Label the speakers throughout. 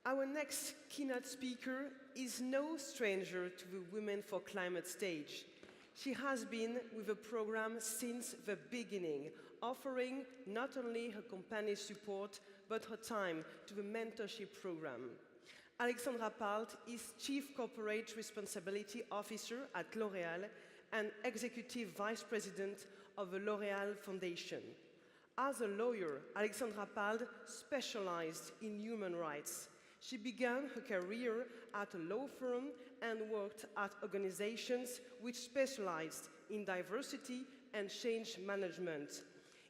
Speaker 1: Our next keynote speaker is no stranger to the Women for Climate stage. She has been with the program since the beginning, offering not only her company's support, but her time to the mentorship program. Alexandra Palt is Chief Corporate Responsibility Officer at L'Oréal and Executive Vice President of the L'Oréal Foundation. As a lawyer, Alexandra Palt specialized in human rights. She began her career at a law firm and worked at organizations which specialized in diversity and change management.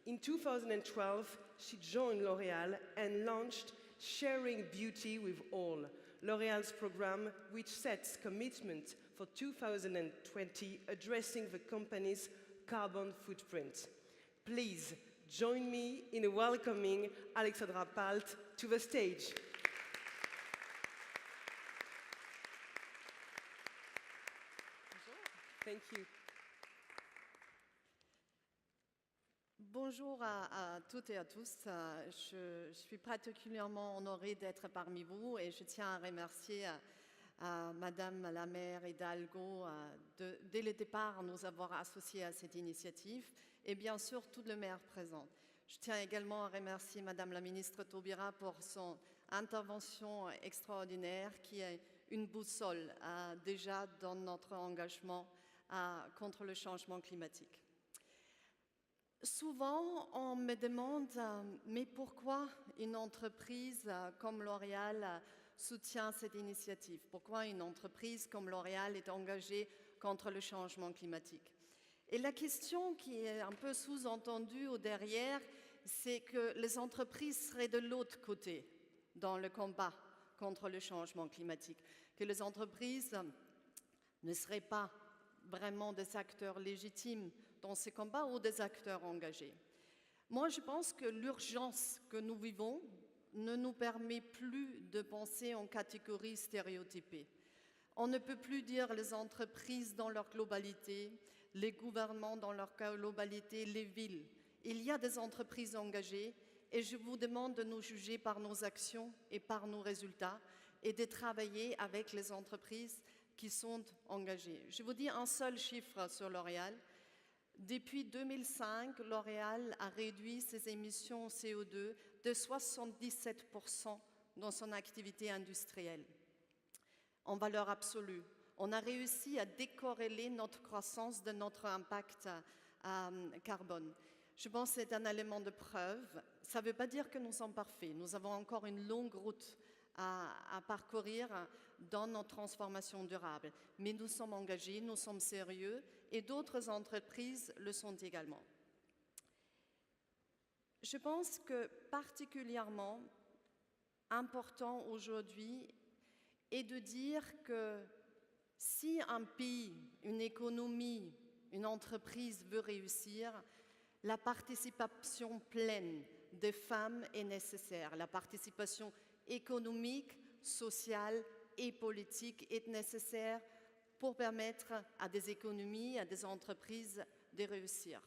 Speaker 1: In 2012, she joined L'Oréal and launched Sharing Beauty with All, L'Oréal's program which sets commitment for 2020 addressing the company's carbon footprint. Please join me in welcoming Alexandra Palt to the stage. Thank you.
Speaker 2: Bonjour à toutes et à tous. Je suis particulièrement honorée d'être parmi vous et je tiens à remercier Madame la maire Hidalgo dès le départ nous avoir associés à cette initiative et bien sûr tout le maire présent. Je tiens également à remercier Madame la ministre Taubira pour son intervention extraordinaire qui est une boussole déjà dans notre engagement contre le changement climatique. Souvent, on me demande mais pourquoi une entreprise comme L'Oréal soutient cette initiative? Pourquoi une entreprise comme L'Oréal est engagée contre le changement climatique? Et la question qui est un peu sous-entendue au derrière, c'est que les entreprises seraient de l'autre côté dans le combat contre le changement climatique, que les entreprises ne seraient pas vraiment des acteurs légitimes dans ces combats ou des acteurs engagés. Moi, je pense que l'urgence que nous vivons ne nous permet plus de penser en catégories stéréotypées. On ne peut plus dire les entreprises dans leur globalité, les gouvernements dans leur globalité, les villes. Il y a des entreprises engagées et je vous demande de nous juger par nos actions et par nos résultats et de travailler avec les entreprises qui sont engagées. Je vous dis un seul chiffre sur L'Oréal. Depuis 2005, L'Oréal a réduit ses émissions CO2 de 77% dans son activité industrielle. En valeur absolue, on a réussi à décorréler notre croissance de notre impact carbone. Je pense que c'est un élément de preuve. Ça ne veut pas dire que nous sommes parfaits. Nous avons encore une longue route à parcourir dans notre transformation durable. Mais nous sommes engagés, nous sommes sérieux et d'autres entreprises le sont également. Je pense que particulièrement important aujourd'hui est de dire que si un pays, une économie, une entreprise veut réussir, la participation pleine des femmes est nécessaire. La participation économique, sociale et politique est nécessaire pour permettre à des économies, à des entreprises de réussir.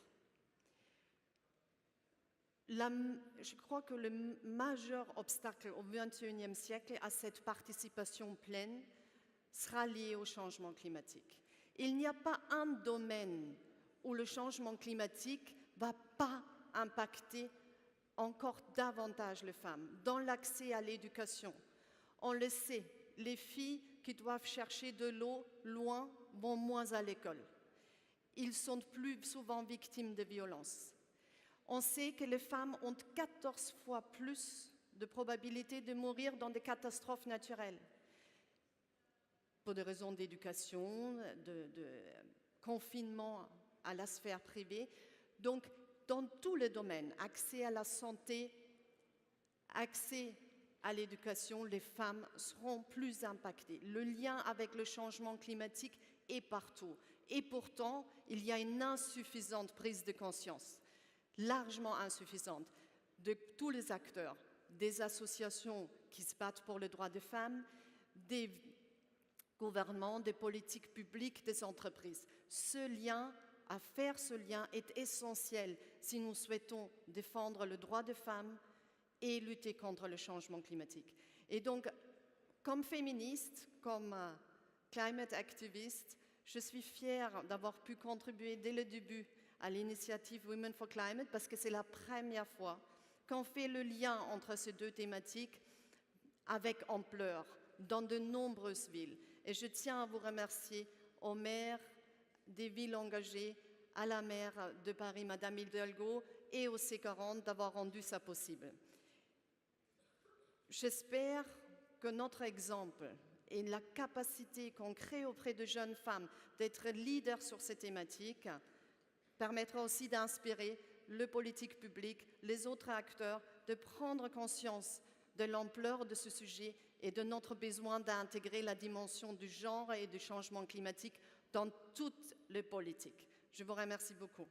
Speaker 2: Je crois que le majeur obstacle au XXIe siècle à cette participation pleine sera lié au changement climatique. Il n'y a pas un domaine où le changement climatique ne va pas impacter encore davantage les femmes. Dans l'accès à l'éducation, on le sait, les filles qui doivent chercher de l'eau loin vont moins à l'école. Ils sont plus souvent victimes de violences. On sait que les femmes ont 14 fois plus de probabilité de mourir dans des catastrophes naturelles pour des raisons d'éducation, de confinement à la sphère privée. Donc, dans tous les domaines, accès à la santé, accès à l'éducation, les femmes seront plus impactées. Le lien avec le changement climatique est partout. Et pourtant, il y a une insuffisante prise de conscience, largement insuffisante, de tous les acteurs, des associations qui se battent pour les droits des femmes, des gouvernements, des politiques publiques, des entreprises. Faire ce lien est essentiel si nous souhaitons défendre le droit des femmes et lutter contre le changement climatique. Et donc, Comme féministe, comme climate activiste, je suis fière d'avoir pu contribuer dès le début à l'initiative Women for Climate parce que c'est la première fois qu'on fait le lien entre ces deux thématiques avec ampleur dans de nombreuses villes. Et je tiens à vous remercier aux maires des villes engagées, à la maire de Paris, Madame Hidalgo, et au C40 d'avoir rendu ça possible. J'espère que notre exemple et la capacité qu'on crée auprès de jeunes femmes d'être leaders sur ces thématiques permettra aussi d'inspirer le politique public, les autres acteurs, de prendre conscience de l'ampleur de ce sujet et de notre besoin d'intégrer la dimension du genre et du changement climatique dans toutes les politiques. Je vous remercie beaucoup.